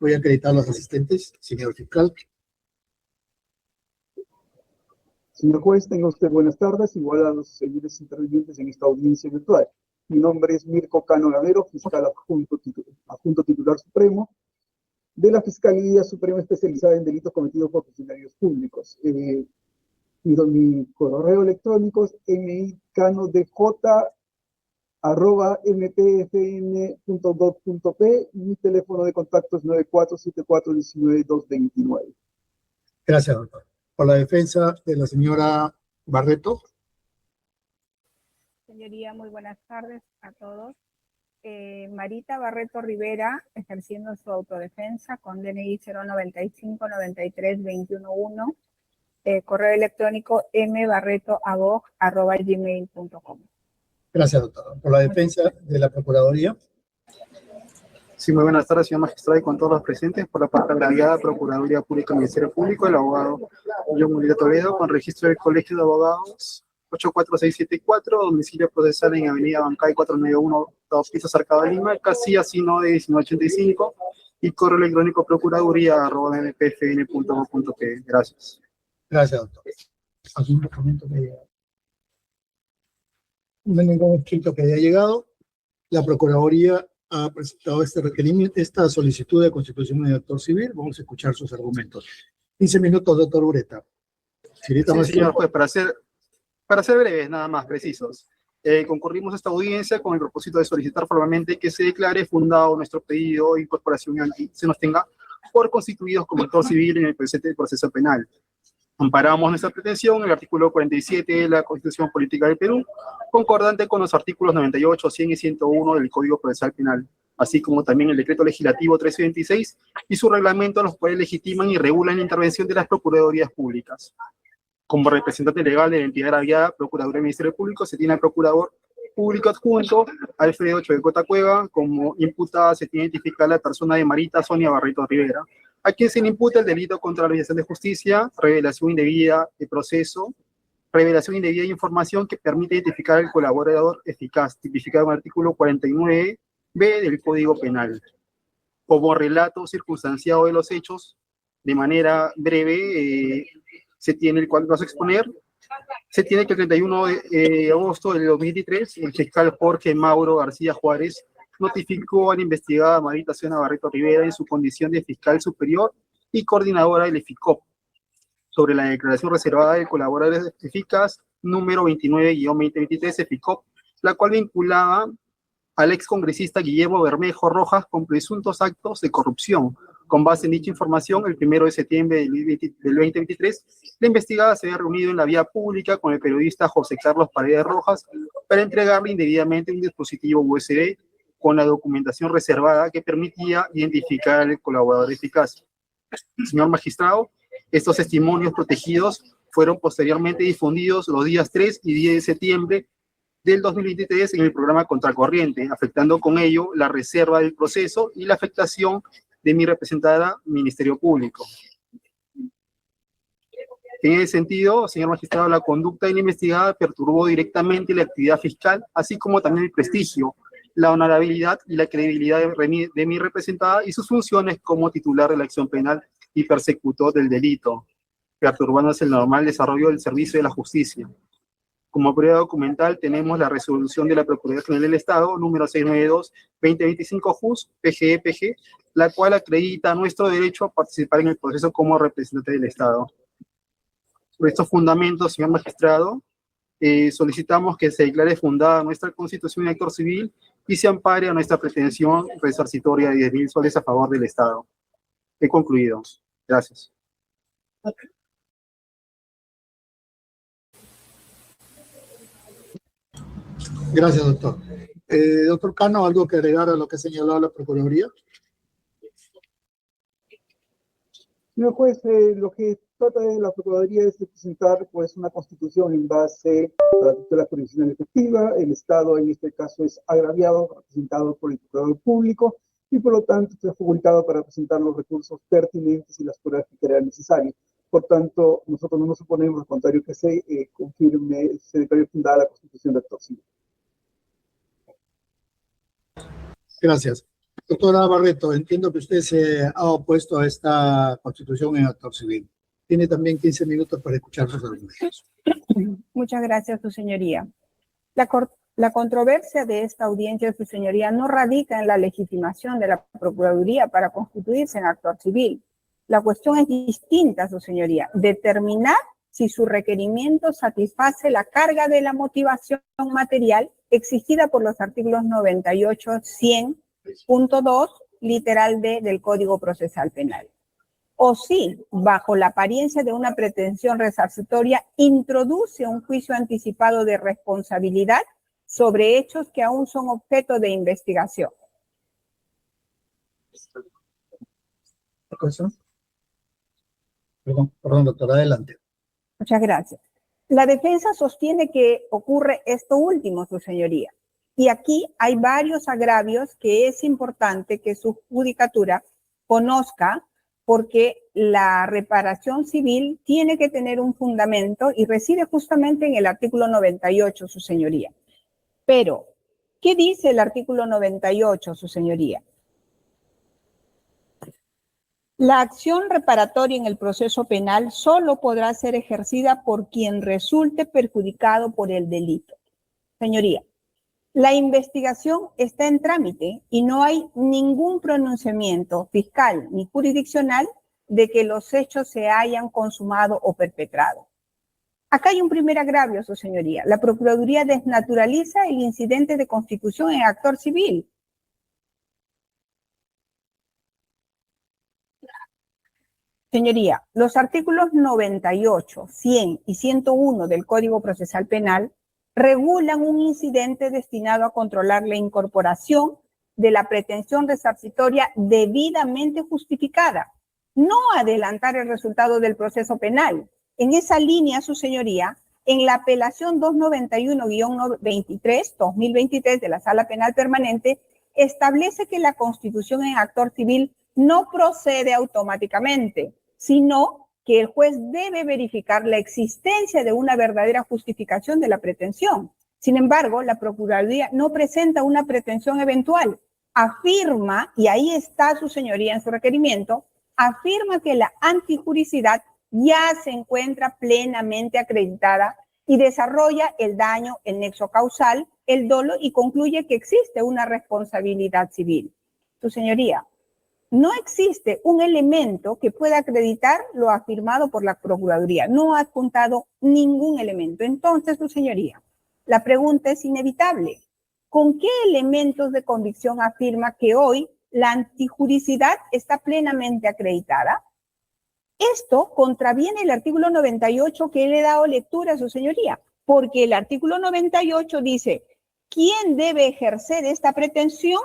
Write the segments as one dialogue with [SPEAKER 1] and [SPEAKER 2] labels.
[SPEAKER 1] Voy a acreditar a los asistentes, señor fiscal.
[SPEAKER 2] Señor juez, tenga usted buenas tardes, igual a los señores intervinientes en esta audiencia virtual. Mi nombre es Mirko Cano Lavero, fiscal adjunto titular supremo de la Fiscalía Suprema especializada en delitos cometidos por funcionarios públicos. Mi correo electrónico es micanodj@mpfn.gov.p y mi teléfono de contacto es 9474192229.
[SPEAKER 1] Gracias, doctor. Por la defensa de la señora Barreto.
[SPEAKER 3] Señoría, muy buenas tardes a todos. Marita Barreto Rivera, ejerciendo su autodefensa con DNI 095-93-211, correo electrónico mbarretoabog@gmail.com.
[SPEAKER 1] Gracias, doctor. Por la defensa de la Procuraduría.
[SPEAKER 4] Sí, muy buenas tardes, señor magistrado, y con todos los presentes. Por la parte abreviada, Procuraduría Pública, Ministerio Público, el abogado John Murillo Toledo, con registro del Colegio de Abogados 84674, domicilio procesal en Avenida Bancay 491, 2 pisos, Arcado de Lima, casilla sino de 1985, y correo electrónico procuraduría@mpfn.gov.p. Gracias.
[SPEAKER 1] Gracias, doctor. ¿Algún documento que haya llegado? No hay ningún escrito que haya llegado. La Procuraduría ha presentado este requerimiento, esta solicitud de constitución de actor civil. Vamos a escuchar sus argumentos. 15 minutos, doctor Ureta.
[SPEAKER 4] Sí, señor juez, para ser breves, nada más, precisos. Concurrimos a esta audiencia con el propósito de solicitar formalmente que se declare fundado nuestro pedido de incorporación y se nos tenga por constituidos como actor civil en el presente proceso penal. Amparamos nuestra pretensión en el artículo 47 de la Constitución Política del Perú, concordante con los artículos 98, 100 y 101 del Código Procesal Penal, así como también el Decreto Legislativo 1326 y su reglamento, los cuales legitiman y regulan la intervención de las Procuradurías Públicas. Como representante legal de la entidad agraviada, Procuraduría del Ministerio Público, se tiene al Procurador Público Adjunto, Alfredo Choycota Cueva. Como imputada se tiene identificada la persona de Marita Sonia Barreto Rivera, a quien se le imputa el delito contra la administración de justicia, revelación indebida de proceso, revelación indebida de información que permite identificar al colaborador eficaz, tipificado en el artículo 49b del Código Penal. Como relato circunstanciado de los hechos, de manera breve, se tiene el cual vas a exponer. Se tiene que el 31 de agosto del 2023, el fiscal Jorge Mauro García Juárez notificó a la investigada Marita Sonia Barreto Rivera en su condición de fiscal superior y coordinadora del EFICOP sobre la declaración reservada del colaborador eficaz número 29-2023 EFICOP, la cual vinculaba al excongresista Guillermo Bermejo Rojas con presuntos actos de corrupción. Con base en dicha información, el 1 de septiembre del 2023, la investigada se había reunido en la vía pública con el periodista José Carlos Paredes Rojas para entregarle indebidamente un dispositivo USB con la documentación reservada que permitía identificar al colaborador eficaz. Señor magistrado, estos testimonios protegidos fueron posteriormente difundidos los días 3 y 10 de septiembre del 2023 en el programa Contracorriente, afectando con ello la reserva del proceso y la afectación de mi representada Ministerio Público. En ese sentido, señor magistrado, la conducta de la investigada perturbó directamente la actividad fiscal, así como también el prestigio, la honorabilidad y la credibilidad de mi representada y sus funciones como titular de la acción penal y persecutor del delito, perturbándose el normal desarrollo del servicio de la justicia. Como prueba documental tenemos la resolución de la Procuraduría General del Estado, número 692-2025 JUS, PGE-PG, la cual acredita nuestro derecho a participar en el proceso como representante del Estado. Sobre estos fundamentos, señor magistrado, solicitamos que se declare fundada nuestra Constitución de actor civil y se ampare a nuestra pretensión resarcitoria de 10.000 soles a favor del Estado. He concluido. Gracias.
[SPEAKER 1] Gracias, doctor. Doctor Cano, ¿algo que agregar a lo que ha señalado la Procuraduría?
[SPEAKER 2] Señor juez, lo que trata de la Procuraduría es de presentar pues, una constitución en base a la tutela jurisdiccional efectiva. El Estado en este caso es agraviado, representado por el Procurador Público, y por lo tanto está facultado para presentar los recursos pertinentes y las pruebas que crean necesarias. Por tanto, nosotros no nos oponemos, al contrario, que se confirme, se declare fundada la Constitución de actor civil.
[SPEAKER 1] Gracias. Doctora Barreto, entiendo que usted se ha opuesto a esta constitución en actor civil. Tiene también 15 minutos para escuchar sus argumentos.
[SPEAKER 3] Muchas gracias, su señoría. La controversia de esta audiencia, su señoría, no radica en la legitimación de la Procuraduría para constituirse en actor civil. La cuestión es distinta, su señoría. Determinar si su requerimiento satisface la carga de la motivación material exigida por los artículos 98, 100.2, literal D del Código Procesal Penal. O si, bajo la apariencia de una pretensión resarcitoria, introduce un juicio anticipado de responsabilidad sobre hechos que aún son objeto de investigación.
[SPEAKER 1] Perdón, doctora, adelante.
[SPEAKER 3] Muchas gracias. La defensa sostiene que ocurre esto último, su señoría. Y aquí hay varios agravios que es importante que su judicatura conozca, porque la reparación civil tiene que tener un fundamento y reside justamente en el artículo 98, su señoría. Pero, ¿qué dice el artículo 98, su señoría? La acción reparatoria en el proceso penal solo podrá ser ejercida por quien resulte perjudicado por el delito. Señoría, la investigación está en trámite y no hay ningún pronunciamiento fiscal ni jurisdiccional de que los hechos se hayan consumado o perpetrado. Acá hay un primer agravio, su señoría. La Procuraduría desnaturaliza el incidente de constitución en actor civil. Señoría, los artículos 98, 100 y 101 del Código Procesal Penal regulan un incidente destinado a controlar la incorporación de la pretensión resarcitoria debidamente justificada, no adelantar el resultado del proceso penal. En esa línea, su señoría, en la apelación 291-23-2023 de la Sala Penal Permanente, establece que la constitución en actor civil no procede automáticamente, sino que el juez debe verificar la existencia de una verdadera justificación de la pretensión. Sin embargo, la Procuraduría no presenta una pretensión eventual. Afirma, y ahí está su señoría en su requerimiento, afirma que la antijuricidad ya se encuentra plenamente acreditada y desarrolla el daño, el nexo causal, el dolo y concluye que existe una responsabilidad civil. Su señoría, no existe un elemento que pueda acreditar lo afirmado por la Procuraduría. No ha adjuntado ningún elemento. Entonces, su señoría, la pregunta es inevitable. ¿Con qué elementos de convicción afirma que hoy la antijuricidad está plenamente acreditada? Esto contraviene el artículo 98 que le he dado lectura a su señoría, porque el artículo 98 dice, ¿quién debe ejercer esta pretensión?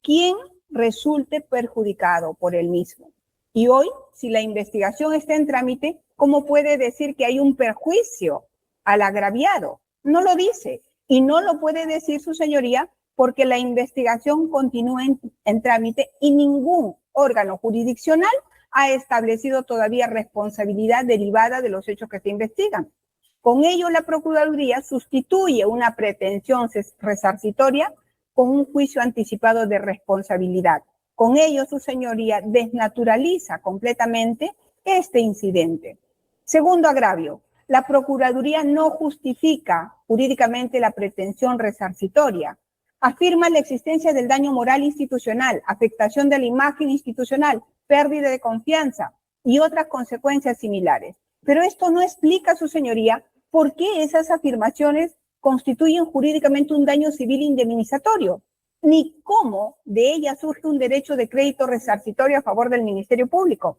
[SPEAKER 3] ¿Quién resulte perjudicado por el mismo? Y hoy, si la investigación está en trámite, ¿cómo puede decir que hay un perjuicio al agraviado? No lo dice, y no lo puede decir su señoría porque la investigación continúa en trámite y ningún órgano jurisdiccional ha establecido todavía responsabilidad derivada de los hechos que se investigan. Con ello, la Procuraduría sustituye una pretensión resarcitoria con un juicio anticipado de responsabilidad. Con ello, su señoría desnaturaliza completamente este incidente. Segundo agravio, la Procuraduría no justifica jurídicamente la pretensión resarcitoria. Afirma la existencia del daño moral institucional, afectación de la imagen institucional, pérdida de confianza y otras consecuencias similares. Pero esto no explica, su señoría, por qué esas afirmaciones constituyen jurídicamente un daño civil indemnizatorio, ni cómo de ellas surge un derecho de crédito resarcitorio a favor del Ministerio Público.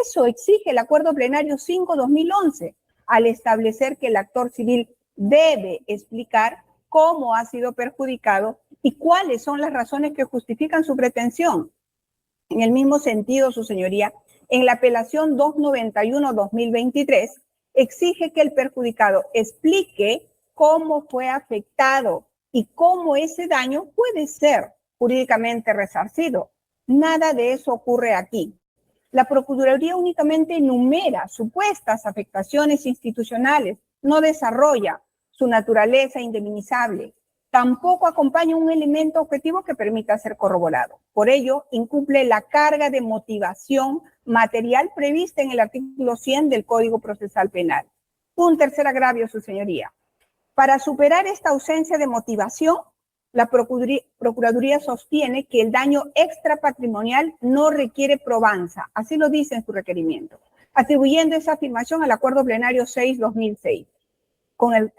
[SPEAKER 3] Eso exige el Acuerdo Plenario 5/2011, al establecer que el actor civil debe explicar cómo ha sido perjudicado y cuáles son las razones que justifican su pretensión. En el mismo sentido, su señoría, en la apelación 291/2023, exige que el perjudicado explique cómo fue afectado y cómo ese daño puede ser jurídicamente resarcido. Nada de eso ocurre aquí. La Procuraduría únicamente enumera supuestas afectaciones institucionales, no desarrolla su naturaleza indemnizable. Tampoco acompaña un elemento objetivo que permita ser corroborado. Por ello, incumple la carga de motivación material prevista en el artículo 100 del Código Procesal Penal. Un tercer agravio, su señoría. Para superar esta ausencia de motivación, la Procuraduría sostiene que el daño extrapatrimonial no requiere probanza, así lo dice en su requerimiento, atribuyendo esa afirmación al Acuerdo Plenario 6/2006. Con el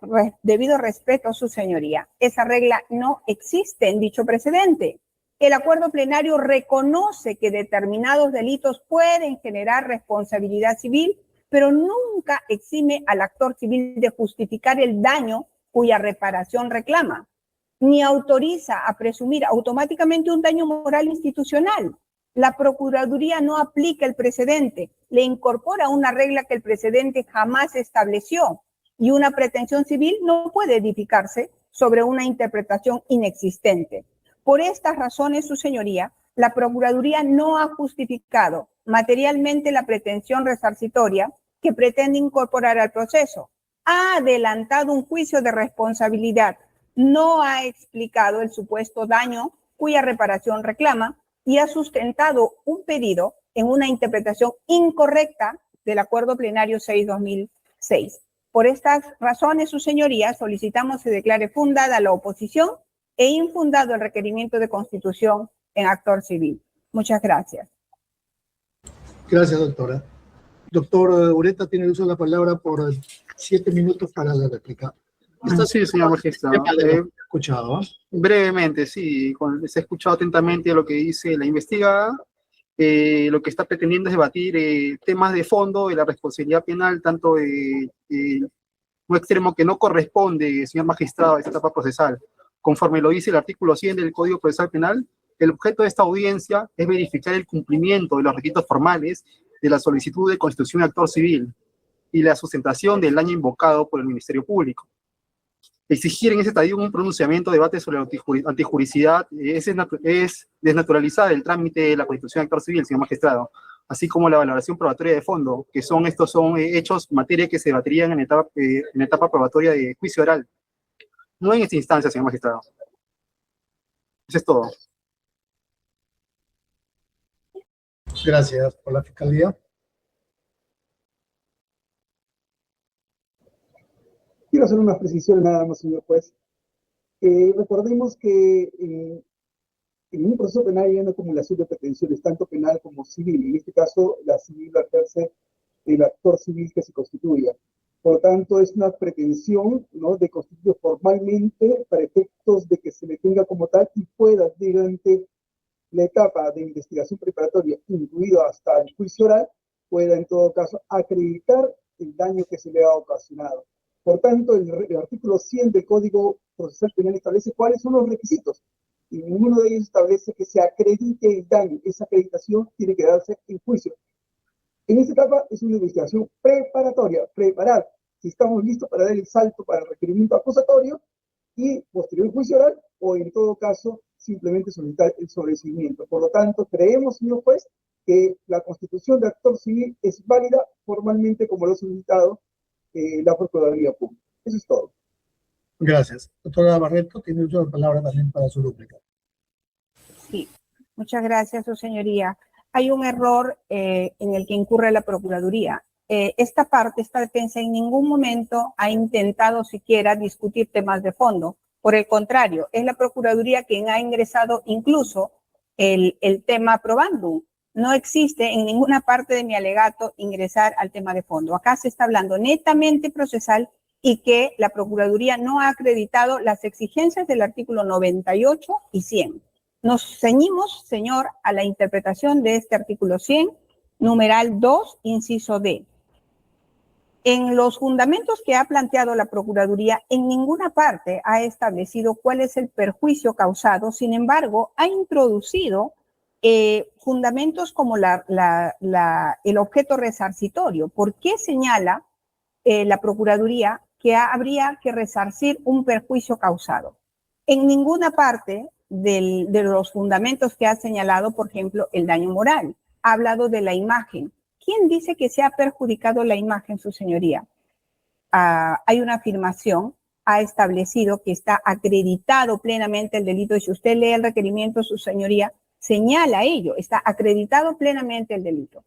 [SPEAKER 3] debido respeto a su señoría, esa regla no existe en dicho precedente. El Acuerdo Plenario reconoce que determinados delitos pueden generar responsabilidad civil, pero nunca exime al actor civil de justificar el daño cuya reparación reclama, ni autoriza a presumir automáticamente un daño moral institucional. La Procuraduría no aplica el precedente, le incorpora una regla que el precedente jamás estableció, y una pretensión civil no puede edificarse sobre una interpretación inexistente. Por estas razones, su señoría, la Procuraduría no ha justificado materialmente la pretensión resarcitoria que pretende incorporar al proceso. Ha adelantado un juicio de responsabilidad, no ha explicado el supuesto daño cuya reparación reclama y ha sustentado un pedido en una interpretación incorrecta del Acuerdo Plenario 6/2006. Por estas razones, su señoría, solicitamos se declare fundada la oposición e infundado el requerimiento de constitución en actor civil. Muchas gracias.
[SPEAKER 1] Gracias, doctora. Doctor Ureta tiene el uso de la palabra por 7 minutos para la réplica.
[SPEAKER 4] Sí, señor magistrado.
[SPEAKER 1] Escuchado.
[SPEAKER 4] Brevemente, sí. Se ha escuchado atentamente lo que dice la investigada. Lo que está pretendiendo es debatir temas de fondo de la responsabilidad penal, tanto de un extremo que no corresponde, señor magistrado, a esta etapa procesal. Conforme lo dice el artículo 100 del Código Procesal Penal, el objeto de esta audiencia es verificar el cumplimiento de los requisitos formales de la solicitud de constitución de actor civil y la sustentación del daño invocado por el Ministerio Público. Exigir en ese estadio un pronunciamiento, debate sobre la antijuricidad es desnaturalizar el trámite de la constitución de actor civil, señor magistrado, así como la valoración probatoria de fondo, que estos son hechos, materia que se debatirían en etapa probatoria de juicio oral. No en esta instancia, señor magistrado. Eso es todo.
[SPEAKER 1] Gracias por la fiscalía.
[SPEAKER 2] Quiero hacer unas precisiones nada más, señor juez. Recordemos que en un proceso penal hay una acumulación de pretensiones, tanto penal como civil. En este caso, la civil la ejerce el actor civil que se constituya. Por lo tanto, es una pretensión, ¿no?, de constituir formalmente para efectos de que se le tenga como tal y pueda, durante la etapa de investigación preparatoria, incluido hasta el juicio oral, pueda en todo caso acreditar el daño que se le ha ocasionado. Por tanto, el artículo 100 del Código Procesal Penal establece cuáles son los requisitos, y ninguno de ellos establece que se acredite el daño. Esa acreditación tiene que darse en juicio. En esta etapa es una investigación preparatoria, preparar si estamos listos para dar el salto para el requerimiento acusatorio y posterior juicio oral, o en todo caso simplemente solicitar el sobreseimiento. Por lo tanto, creemos, señor juez, que la constitución de actor civil es válida formalmente como lo ha solicitado la Procuraduría Pública. Eso es todo.
[SPEAKER 1] Gracias. Doctora Barreto, tiene uso de palabra también para su rúbrica.
[SPEAKER 3] Sí, muchas gracias, su señoría. Hay un error en el que incurre la Procuraduría. Esta defensa en ningún momento ha intentado siquiera discutir temas de fondo. Por el contrario, es la Procuraduría quien ha ingresado incluso el tema probandum. No existe en ninguna parte de mi alegato ingresar al tema de fondo. Acá se está hablando netamente procesal y que la Procuraduría no ha acreditado las exigencias del artículo 98 y 100. Nos ceñimos, señor, a la interpretación de este artículo 100, numeral 2, inciso D. En los fundamentos que ha planteado la Procuraduría, en ninguna parte ha establecido cuál es el perjuicio causado. Sin embargo, ha introducido fundamentos como el objeto resarcitorio. ¿Por qué señala la Procuraduría que habría que resarcir un perjuicio causado? En ninguna parte de los fundamentos que ha señalado, por ejemplo, el daño moral, ha hablado de la imagen. ¿Quién dice que se ha perjudicado la imagen, su señoría? Hay una afirmación ha establecido que está acreditado plenamente el delito. Y si usted lee el requerimiento, su señoría señala ello, está acreditado plenamente el delito.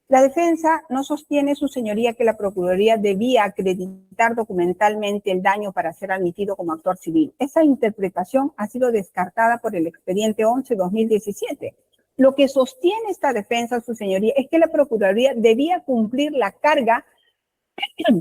[SPEAKER 3] La defensa no sostiene, su señoría, que la Procuraduría debía acreditar documentalmente el daño para ser admitido como actor civil. Esa interpretación ha sido descartada por el expediente 11-2017. Lo que sostiene esta defensa, su señoría, es que la Procuraduría debía cumplir la carga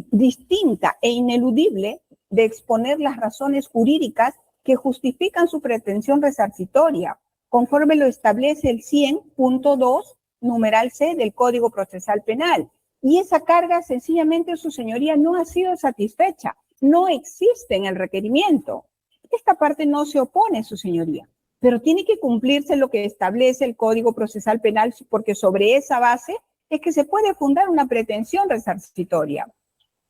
[SPEAKER 3] distinta e ineludible de exponer las razones jurídicas que justifican su pretensión resarcitoria, conforme lo establece el 100.2, numeral C del Código Procesal Penal. Y esa carga, sencillamente, su señoría, no ha sido satisfecha. No existe en el requerimiento. Esta parte no se opone, su señoría, pero tiene que cumplirse lo que establece el Código Procesal Penal, porque sobre esa base es que se puede fundar una pretensión resarcitoria.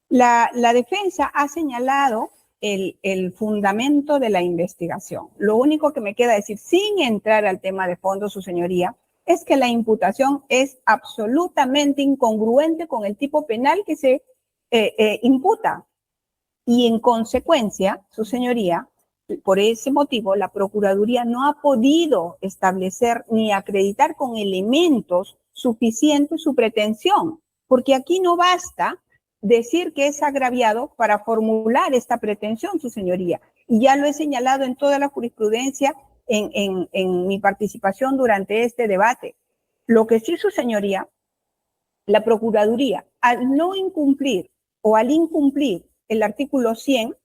[SPEAKER 3] La defensa ha señalado el fundamento de la investigación. Lo único que me queda decir, sin entrar al tema de fondo, su señoría, es que la imputación es absolutamente incongruente con el tipo penal que se imputa. Y en consecuencia, su señoría, por ese motivo, la Procuraduría no ha podido establecer ni acreditar con elementos suficientes su pretensión, porque aquí no basta decir que es agraviado para formular esta pretensión, su señoría. Y ya lo he señalado en toda la jurisprudencia en mi participación durante este debate. Lo que sí, su señoría, la Procuraduría, al no incumplir o al incumplir el artículo 100,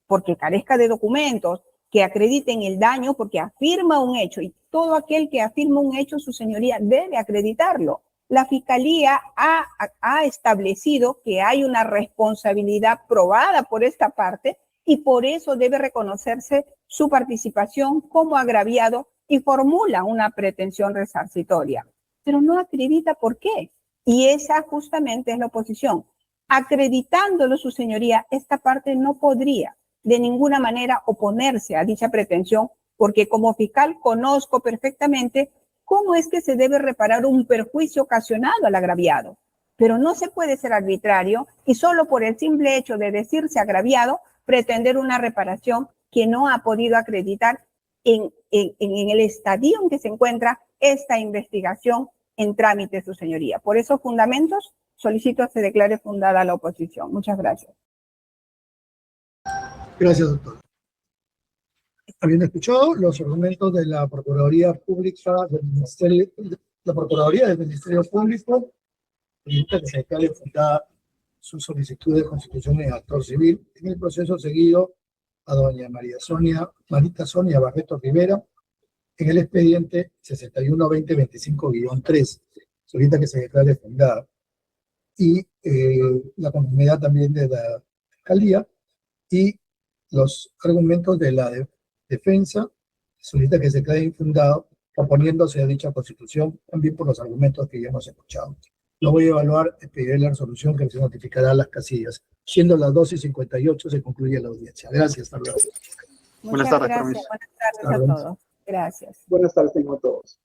[SPEAKER 3] porque carezca de documentos que acrediten el daño, porque afirma un hecho, y todo aquel que afirma un hecho, su señoría, debe acreditarlo. La Fiscalía ha establecido que hay una responsabilidad probada por esta parte y por eso debe reconocerse su participación como agraviado y formula una pretensión resarcitoria. Pero no acredita por qué. Y esa justamente es la oposición. Acreditándolo, su señoría, esta parte no podría de ninguna manera oponerse a dicha pretensión, porque como fiscal conozco perfectamente cómo es que se debe reparar un perjuicio ocasionado al agraviado. Pero no se puede ser arbitrario y solo por el simple hecho de decirse agraviado, pretender una reparación que no ha podido acreditar en el estadio en que se encuentra esta investigación en trámite, su señoría. Por esos fundamentos, solicito se declare fundada la oposición. Muchas gracias.
[SPEAKER 1] Gracias, doctor. Habiendo escuchado los argumentos de la Procuraduría Pública del Ministerio, la Procuraduría del Ministerio Público, solicita que se declare fundada su solicitud de constitución en actor civil en el proceso seguido a doña Marita Sonia Barreto Rivera en el expediente 61-2025-3. Solicita que se declare fundada. Y la conformidad también de la Fiscalía y los argumentos de la defensa solicita que se declare infundado oponiéndose a dicha constitución, también por los argumentos que ya hemos escuchado. Lo voy a evaluar, pediré la resolución que se notificará a las casillas. Siendo las 12:58 se concluye la audiencia. Gracias, hasta luego.
[SPEAKER 3] Buenas tardes a todos. Gracias.
[SPEAKER 2] Buenas tardes a todos.